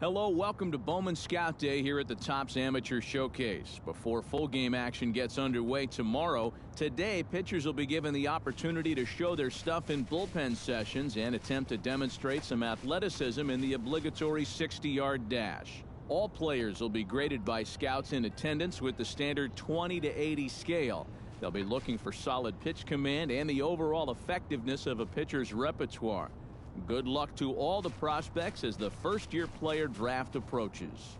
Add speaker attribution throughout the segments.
Speaker 1: Hello, welcome to Bowman Scout Day here at the Topps Amateur Showcase. Before full game action gets underway tomorrow, today pitchers will be given the opportunity to show their stuff in bullpen sessions and attempt to demonstrate some athleticism in the obligatory 60-yard dash. All players will be graded by scouts in attendance with the standard 20 to 80 scale. They'll be looking for solid pitch command and the overall effectiveness of a pitcher's repertoire. Good luck to all the prospects as the first-year player draft approaches.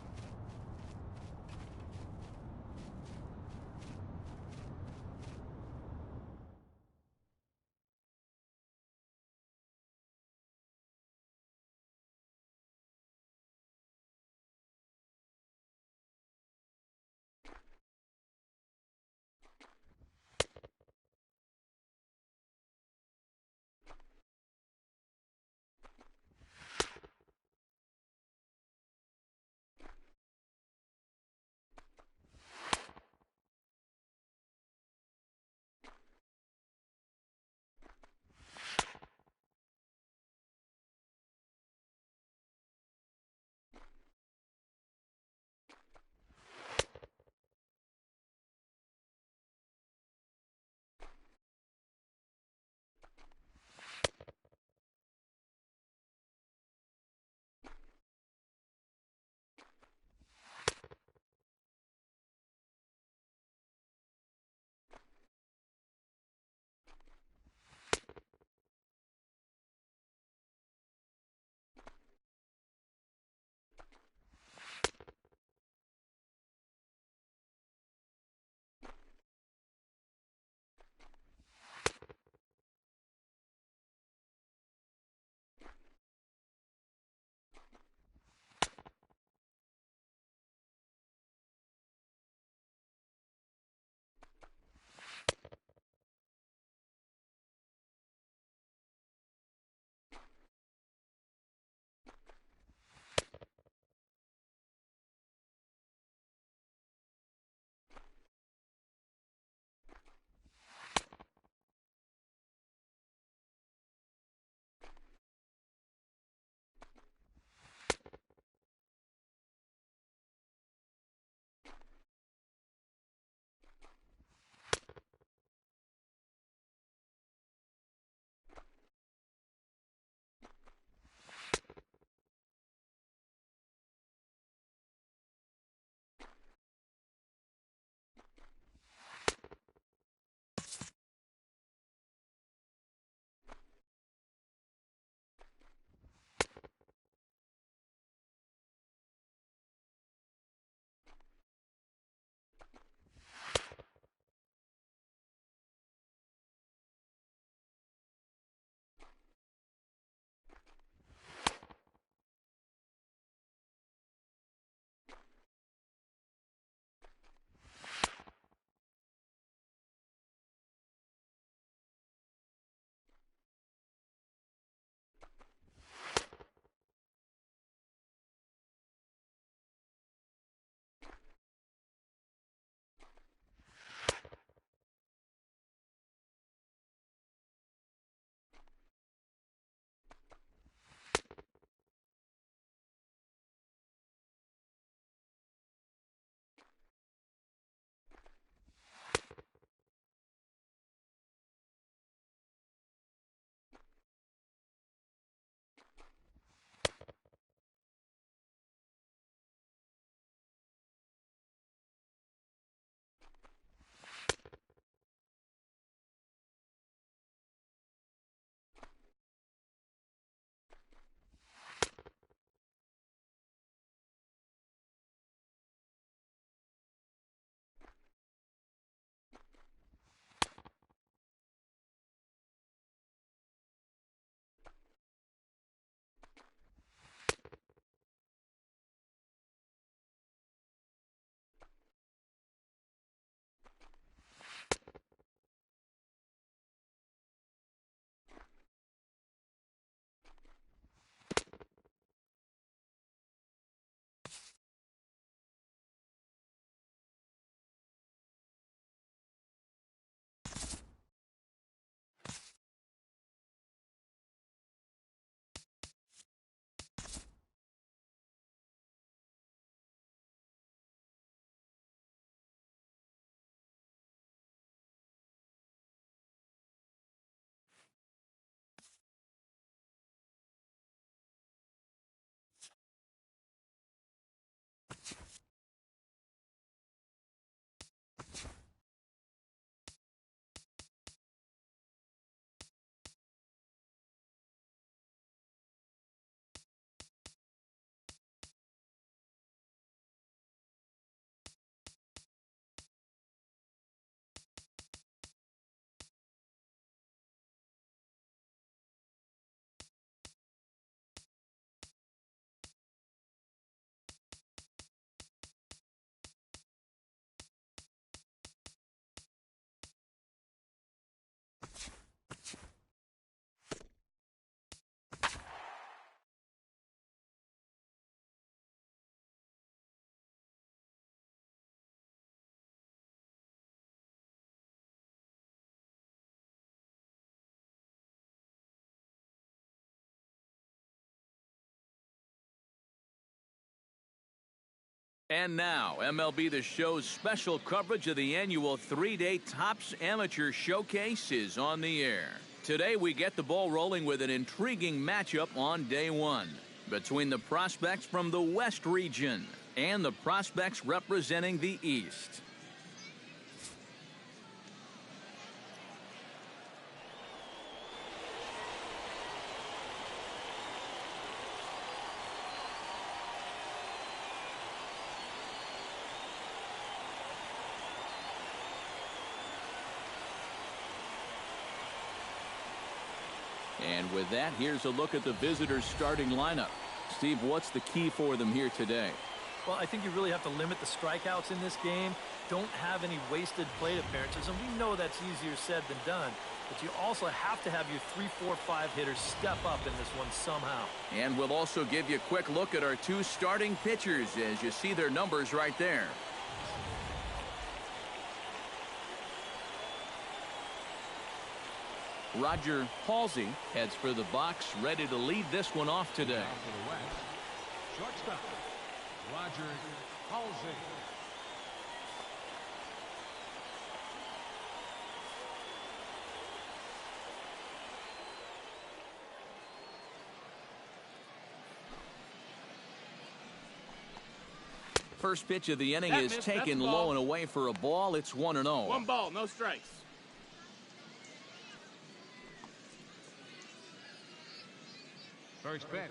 Speaker 1: And now, MLB The Show's special coverage of the annual 3-day Topps Amateur Showcase is on the air. Today, we get the ball rolling with an intriguing matchup on day one between the prospects from the West region and the prospects representing the East. And with that, here's a look at the visitors' starting lineup. Steve, what's the key for them here today?
Speaker 2: Well, I think you really have to limit the strikeouts in this game. Don't have any wasted plate appearances, and we know that's easier said than done. But you also have to have your 3, 4, 5 hitters step up in this one somehow.
Speaker 1: And we'll also give you a quick look at our two starting pitchers as you see their numbers right there. Roger Halsey heads for the box, ready to lead this one off today.
Speaker 3: Now for the West, shortstop, Roger Halsey.
Speaker 1: First pitch of the inning is taken low and away for a ball. It's 1-0.
Speaker 4: 1 ball, no strikes.
Speaker 3: First pitch.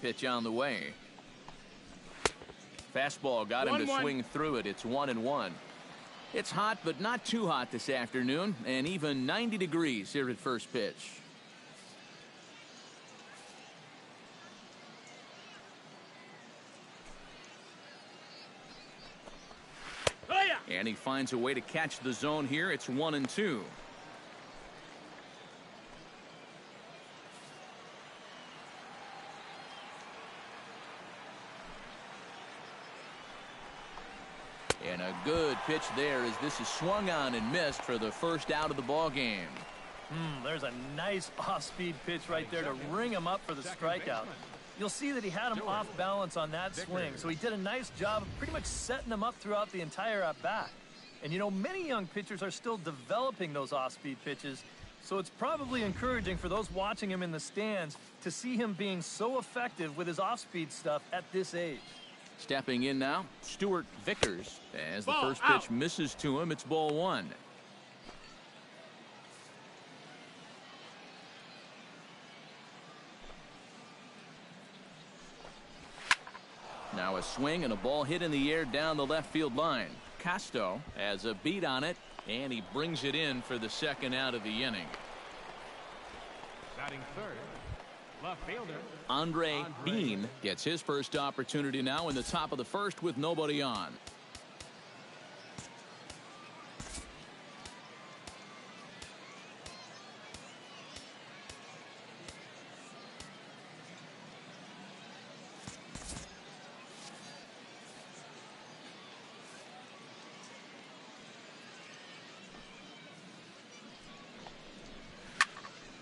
Speaker 1: Pitch on the way. Fastball got him to swing through it. It's 1-1. It's hot, but not too hot this afternoon, and even 90 degrees here at first pitch.
Speaker 4: Oh, yeah.
Speaker 1: And he finds a way to catch the zone here. It's 1-2. And a good pitch there as this is swung on and missed for the first out of the ball game.
Speaker 2: There's a nice off-speed pitch right there to ring him up for the strikeout. You'll see that he had him off balance on that swing, so he did a nice job of pretty much setting him up throughout the entire at-bat. And you know, many young pitchers are still developing those off-speed pitches, so it's probably encouraging for those watching him in the stands to see him being so effective with his off-speed stuff at this age.
Speaker 1: Stepping in now, Stuart Vickers. As the first pitch misses to him, it's ball 1. Now a swing and a ball hit in the air down the left field line. Casto has a beat on it, and he brings it in for the second out of the inning.
Speaker 3: Batting third, left fielder
Speaker 1: Andre Bean gets his first opportunity now in the top of the first with nobody on.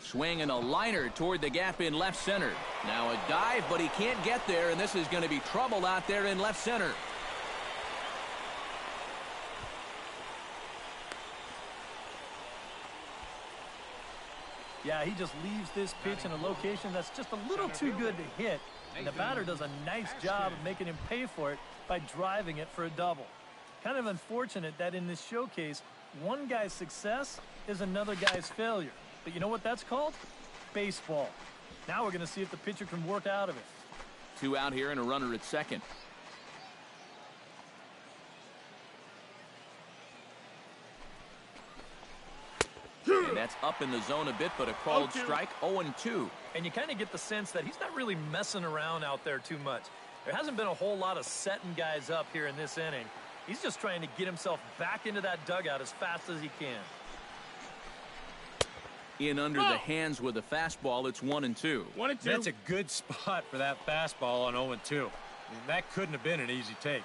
Speaker 1: Swing and a liner toward the gap in left center. Now a dive, but he can't get there, and this is going to be trouble out there in left center.
Speaker 2: Yeah, he just leaves this pitch in a location that's just a little too good to hit, and the batter does a nice job of making him pay for it by driving it for a double. Kind of unfortunate that in this showcase, one guy's success is another guy's failure. But you know what that's called? Baseball. Now we're going to see if the pitcher can work out of it.
Speaker 1: 2 out here and a runner at second. That's up in the zone a bit, but a called
Speaker 4: 0-2.
Speaker 1: strike. 0-2.
Speaker 2: And you kind of get the sense that he's not really messing around out there too much. There hasn't been a whole lot of setting guys up here in this inning. He's just trying to get himself back into that dugout as fast as he can.
Speaker 1: In under the hands with a fastball, it's 1-2.
Speaker 4: 1-2.
Speaker 5: That's a good spot for that fastball on 0-2. I mean, that couldn't have been an easy take.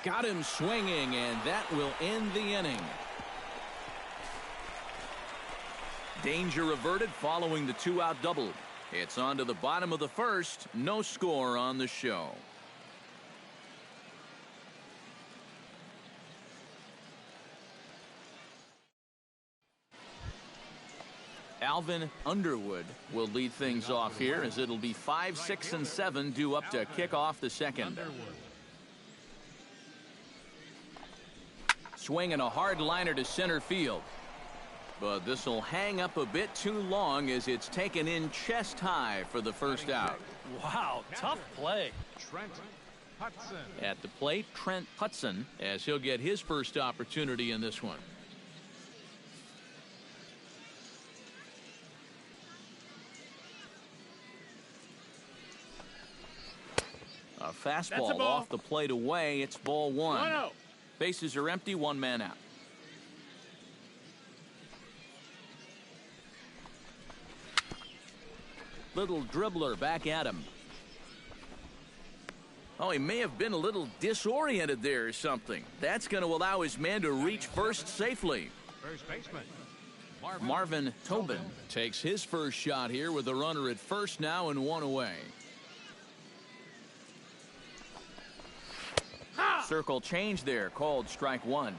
Speaker 1: Got him swinging, and that will end the inning. Danger averted following the 2-out double. It's on to the bottom of the first. No score on the show. Alvin Underwood will lead things off here, as it'll be 5, 6, and 7 due up to kick off the second. Swinging a hard liner to center field. But this will hang up a bit too long as it's taken in chest high for the first out.
Speaker 2: Wow, tough play.
Speaker 3: Trent Hudson.
Speaker 1: At the plate, Trent Hudson, as he'll get his first opportunity in this one. A fastball off the plate away. It's ball 1.
Speaker 4: 1-0.
Speaker 1: Bases are empty, one man out. Little dribbler back at him. Oh, he may have been a little disoriented there or something. That's going to allow his man to reach first safely.
Speaker 3: First baseman
Speaker 1: Marvin Tobin takes his first shot here with a runner at first now and 1 away. Circle change there, called strike 1.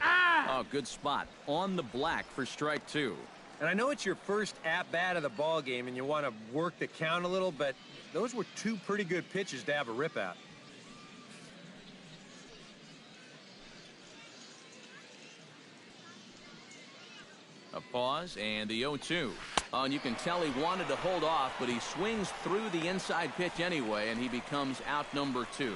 Speaker 1: Oh, good spot on the black for strike 2.
Speaker 5: And I know it's your first at-bat of the ball game and you want to work the count a little, but those were two pretty good pitches to have a rip at.
Speaker 1: A pause and the 0-2. Oh, and you can tell he wanted to hold off, but he swings through the inside pitch anyway, and he becomes out number 2.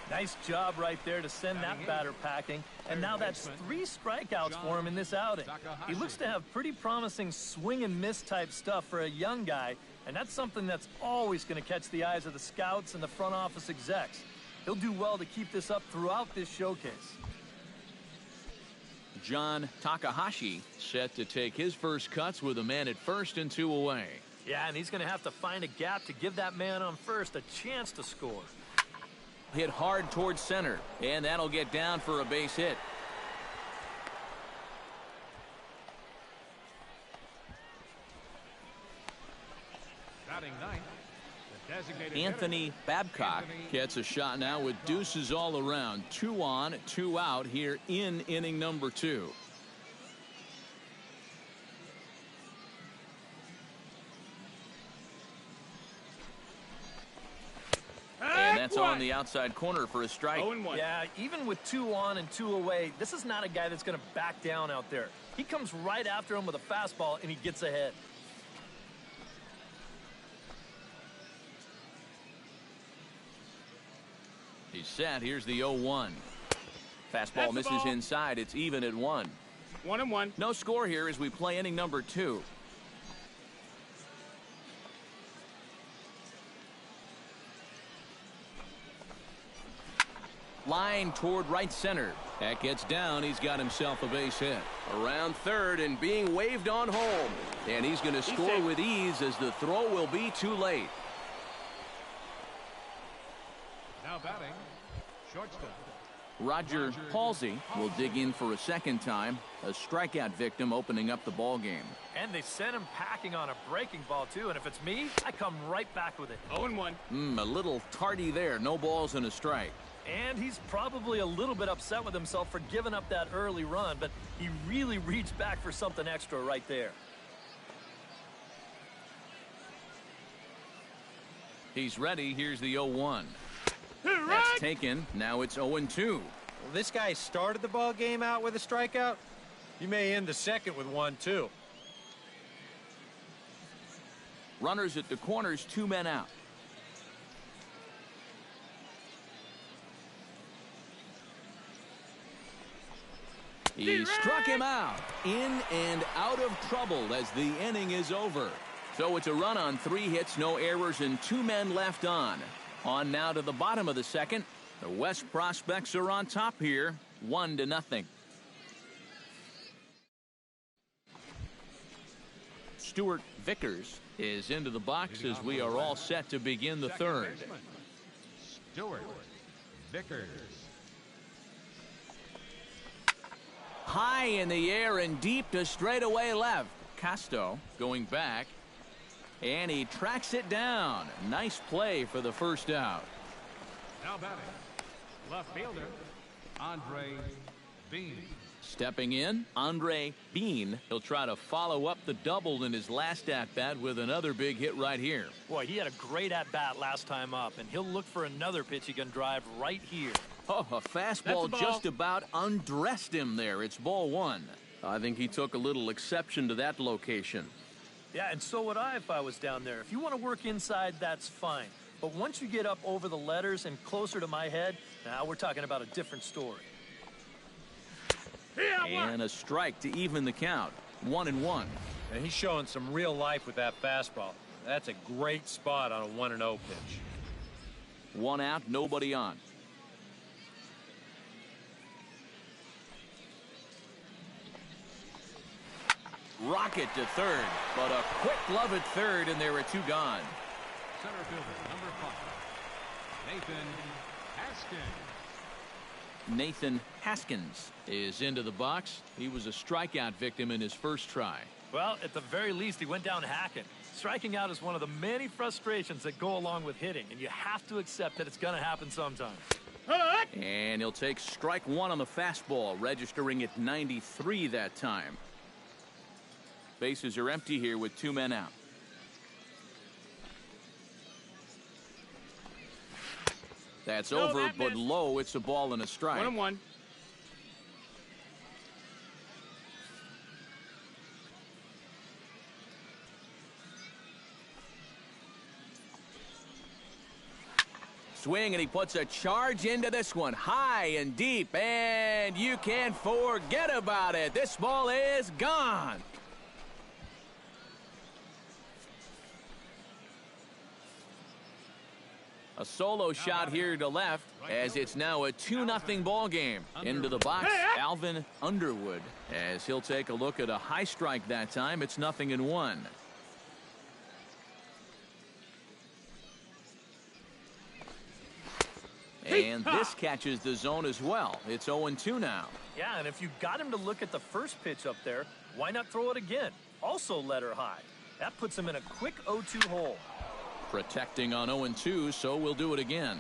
Speaker 2: Nice job right there to send that batter packing. And now that's 3 strikeouts for him in this outing. He looks to have pretty promising swing and miss type stuff for a young guy, and that's something that's always going to catch the eyes of the scouts and the front office execs. He'll do well to keep this up throughout this showcase.
Speaker 1: John Takahashi set to take his first cuts with a man at first and 2 away.
Speaker 2: Yeah, and he's going to have to find a gap to give that man on first a chance to score.
Speaker 1: Hit hard towards center, and that'll get down for a base hit.
Speaker 3: batting ninth. The designated
Speaker 1: Anthony
Speaker 3: hitter,
Speaker 1: Babcock
Speaker 3: Anthony
Speaker 1: gets a shot now with deuces all around. 2 on, 2 out here in inning number 2. And that's on the outside corner for a strike.
Speaker 4: 0-1.
Speaker 2: Yeah, even with 2 on and 2 away, this is not a guy that's going to back down out there. He comes right after him with a fastball, and he gets ahead.
Speaker 1: He's set. Here's the 0-1. Fastball
Speaker 4: That's the
Speaker 1: misses
Speaker 4: ball.
Speaker 1: inside. It's even at 1.
Speaker 4: 1-1.
Speaker 1: No score here as we play inning number 2. Line toward right center. That gets down. He's got himself a base hit. Around third and being waved on home. And he's going to score
Speaker 4: safe.
Speaker 1: with ease as the throw will be too late.
Speaker 3: now batting shortstop.
Speaker 1: Roger Halsey will dig in for a second time. A strikeout victim opening up the ball game.
Speaker 2: And they sent him packing on a breaking ball, too. And if it's me, I come right back with it.
Speaker 4: 0-1.
Speaker 1: A little tardy there. No balls and a strike.
Speaker 2: And he's probably a little bit upset with himself for giving up that early run, but he really reached back for something extra right there.
Speaker 1: He's ready. Here's the 0-1.
Speaker 4: Right.
Speaker 1: That's taken. Now it's 0-2.
Speaker 5: Well, this guy started the ball game out with a strikeout. You may end the second with one, too.
Speaker 1: Runners at the corners, 2 men out. He struck him out. In and out of trouble as the inning is over. So it's a run on 3 hits, no errors, and 2 men left on. On now to the bottom of the second. The West prospects are on top here, 1-0. Stuart Vickers is into the box as we are all set to begin the third.
Speaker 3: Stuart Vickers.
Speaker 1: High in the air and deep to straightaway left. Casto going back. And he tracks it down. Nice play for the first out.
Speaker 3: Now batting, left fielder, Andre Bean.
Speaker 1: Stepping in, Andre Bean. He'll try to follow up the double in his last at-bat with another big hit right here.
Speaker 2: Boy, he had a great at-bat last time up, and he'll look for another pitch he can drive right here.
Speaker 1: Oh, a fastball just about undressed him there. It's ball 1. I think he took a little exception to that location.
Speaker 2: Yeah, and so would I if I was down there. If you want to work inside, that's fine. But once you get up over the letters and closer to my head, now we're talking about a different story.
Speaker 1: And a strike to even the count. 1-1.
Speaker 5: And he's showing some real life with that fastball. That's a great spot on a 1-0 pitch.
Speaker 1: 1 out, nobody on. Rocket to third, but a quick glove at third, and there are 2 gone.
Speaker 3: Center fielder, number 5, Nathan Haskins.
Speaker 1: Nathan Haskins is into the box. He was a strikeout victim in his first try.
Speaker 2: Well, at the very least, he went down hacking. Striking out is one of the many frustrations that go along with hitting, and you have to accept that it's going to happen sometime.
Speaker 1: And he'll take strike 1 on the fastball, registering at 93 that time. Bases are empty here with 2 men out. That's over, but low. It's a ball and a strike.
Speaker 4: 1-1.
Speaker 1: Swing, and he puts a charge into this one. High and deep, and you can't forget about it. This ball is gone. A solo shot here to left as it's now a 2-0 ball game. Into the box, Alvin Underwood, as he'll take a look at a high strike that time. It's 0-1. And this catches the zone as well. It's 0-2 now.
Speaker 2: Yeah, and if you got him to look at the first pitch up there, why not throw it again? Also let her high. That puts him in a quick 0-2 hole.
Speaker 1: Protecting on 0-2, so we'll do it again.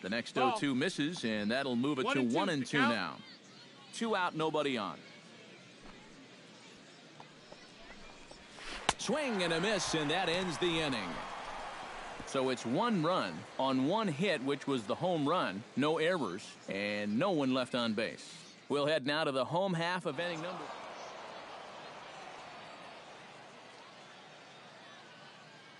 Speaker 1: The next 0-2 misses, and that'll move it to 1-2 now. 2 out, nobody on. Swing and a miss, and that ends the inning. So it's 1 run on 1 hit, which was the home run, no errors, and no one left on base. We'll head now to the home half of inning number.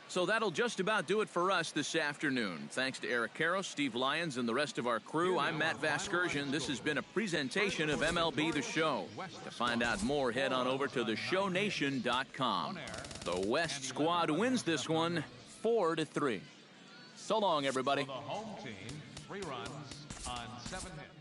Speaker 1: So that'll just about do it for us this afternoon. Thanks to Eric Karros, Steve Lyons, and the rest of our crew. I'm Matt Vasgersian. This has been a presentation of MLB The Show. To find out more, head on over to theshownation.com. The West squad wins this one 4-3. So long, everybody.
Speaker 3: For the home team, 3 runs on 7 hits.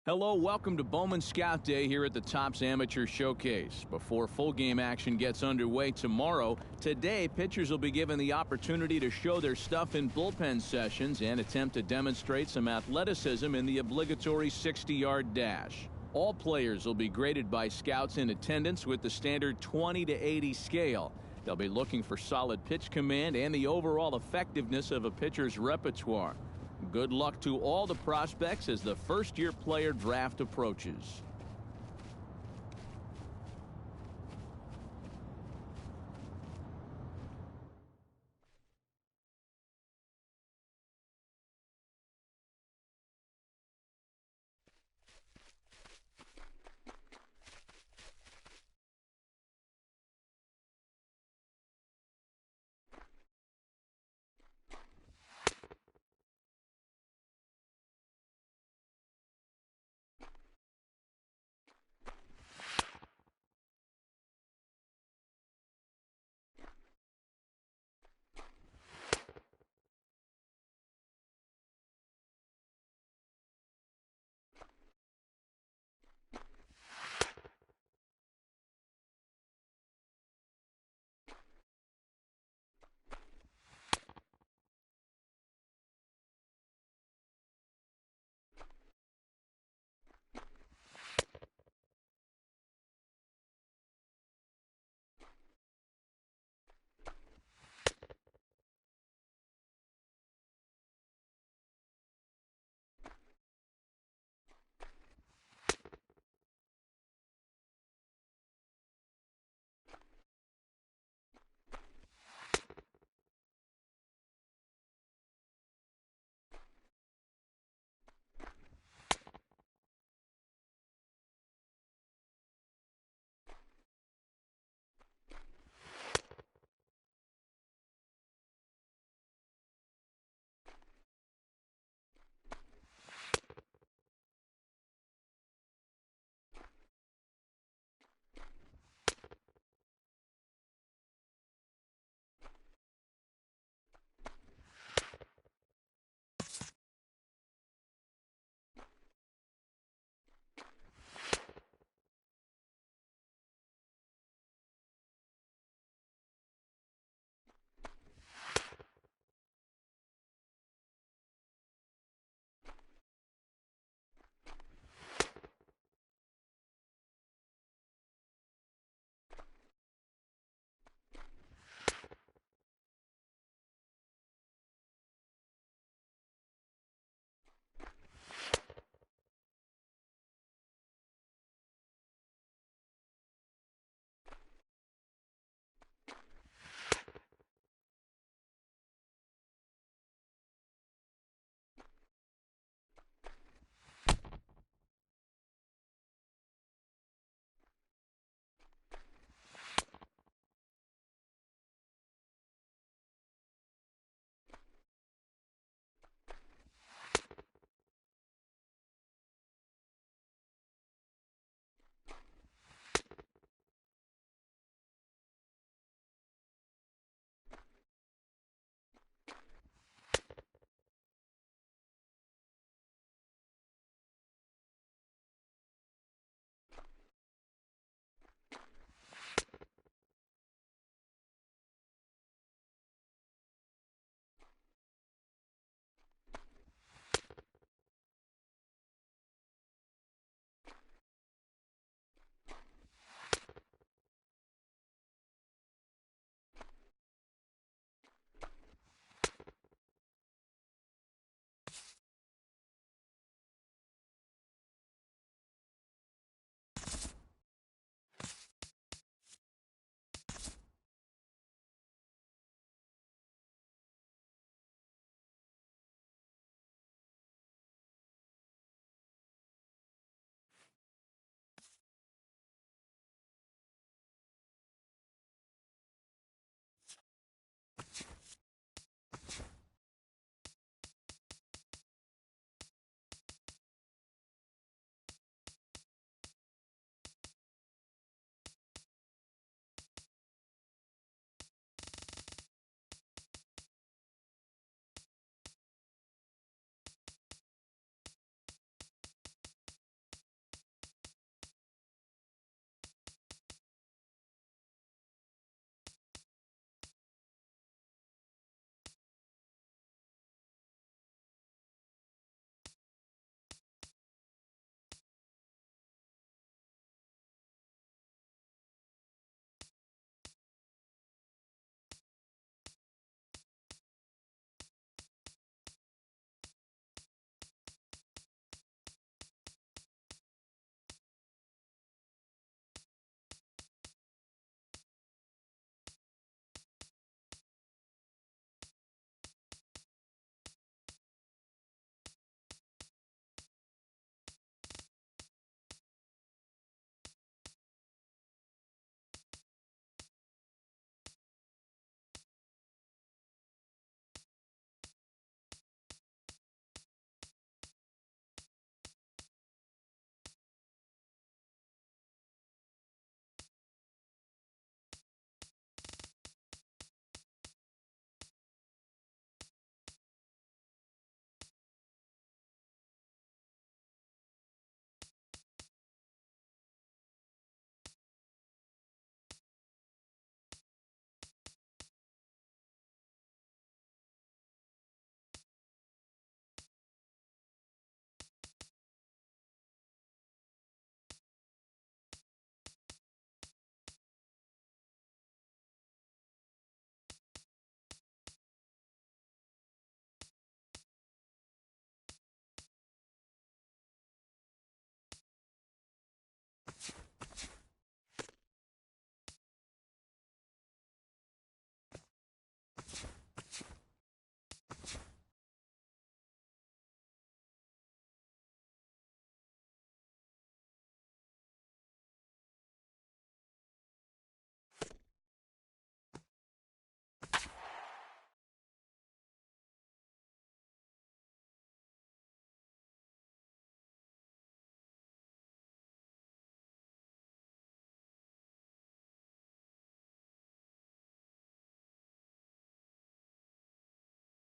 Speaker 1: Hello, welcome to Bowman Scout Day here at the Topps Amateur Showcase. Before full game action gets underway tomorrow, today pitchers will be given the opportunity to show their stuff in bullpen sessions and attempt to demonstrate some athleticism in the obligatory 60-yard dash. All players will be graded by scouts in attendance with the standard 20 to 80 scale. They'll be looking for solid pitch command and the overall effectiveness of a pitcher's repertoire. Good luck to all the prospects as the first-year player draft approaches.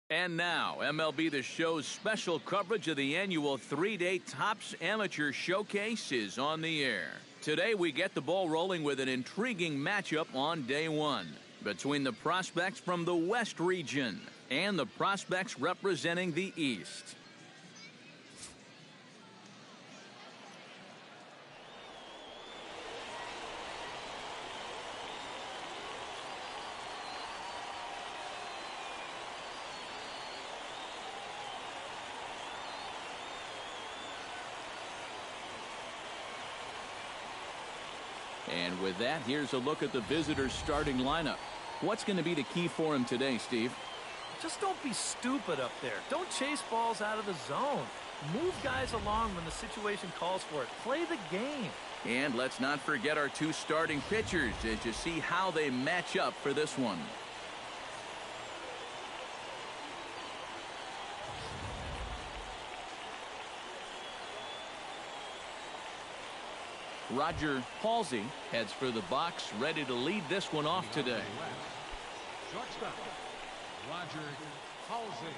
Speaker 1: And now, MLB The Show's special coverage of the annual 3-day Topps Amateur Showcase is on the air. Today, we get the ball rolling with an intriguing matchup on day one between the prospects from the West region and the prospects representing the East. And with that, here's a look at the visitors' starting lineup. What's going to be the key for him today, Steve?
Speaker 2: Just don't be stupid up there. Don't chase balls out of the zone. Move guys along when the situation calls for it. Play the game.
Speaker 1: And let's not forget our two starting pitchers as you see how they match up for this one. Roger Halsey heads for the box, ready to lead this one off today.
Speaker 3: Shortstop, Roger Halsey.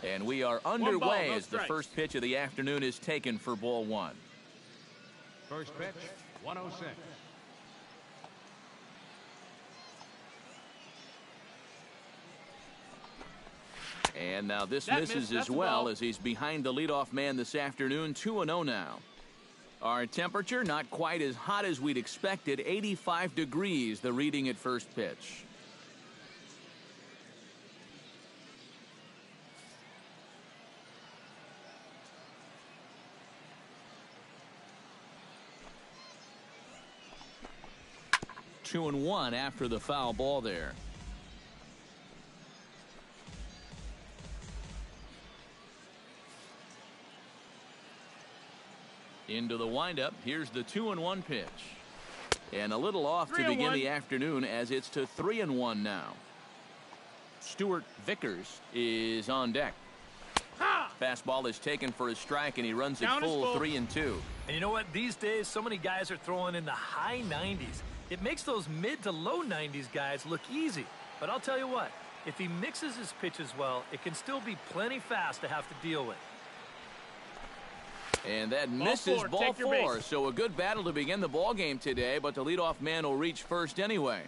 Speaker 1: And we are underway as the first pitch of the afternoon is taken for ball one.
Speaker 3: First pitch, 106.
Speaker 1: And now this misses as well as he's behind the leadoff man this afternoon, 2-0 now. Our temperature not quite as hot as we'd expected, 85 degrees the reading at first pitch. Two and one after the foul ball there. Into the windup. Here's the 2-1 pitch. And a little off to begin the afternoon as it's to 3-1 now. Stuart Vickers is on deck. Fastball is taken for a strike, and he runs it
Speaker 4: Down is
Speaker 1: full
Speaker 4: full.
Speaker 1: 3-2.
Speaker 2: And you know what? These days, so many guys are throwing in the high 90s. It makes those mid to low 90s guys look easy. But I'll tell you what, if he mixes his pitches well, it can still be plenty fast to have to deal with.
Speaker 1: And that
Speaker 4: Ball
Speaker 1: misses
Speaker 4: four.
Speaker 1: ball
Speaker 4: Take your
Speaker 1: 4.
Speaker 4: base.
Speaker 1: So a good battle to begin the ball game today, but the leadoff man will reach first anyway.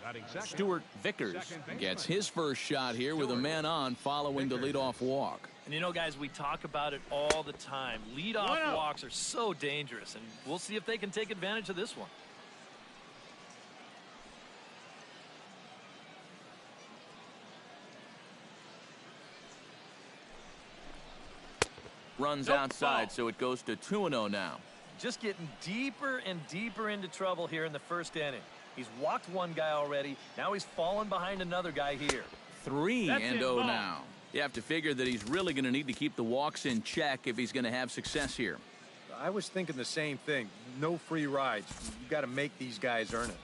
Speaker 3: Batting second.
Speaker 1: Stuart Vickers
Speaker 3: Second baseman.
Speaker 1: gets his first shot here with a man on following the leadoff walk.
Speaker 2: And you know, guys, we talk about it all the time. Leadoff
Speaker 4: 1-0.
Speaker 2: walks are so dangerous, and we'll see if they can take advantage of this one.
Speaker 1: Runs
Speaker 4: Nope,
Speaker 1: outside,
Speaker 4: ball.
Speaker 1: so it goes to 2-0 now.
Speaker 2: Just getting deeper and deeper into trouble here in the first inning. He's walked one guy already. Now he's fallen behind another guy here.
Speaker 1: 3-0
Speaker 4: That's it, ball.
Speaker 1: now. You have to figure that he's really going to need to keep the walks in check if he's going to have success here.
Speaker 5: I was thinking the same thing. No free rides. You got to make these guys earn it.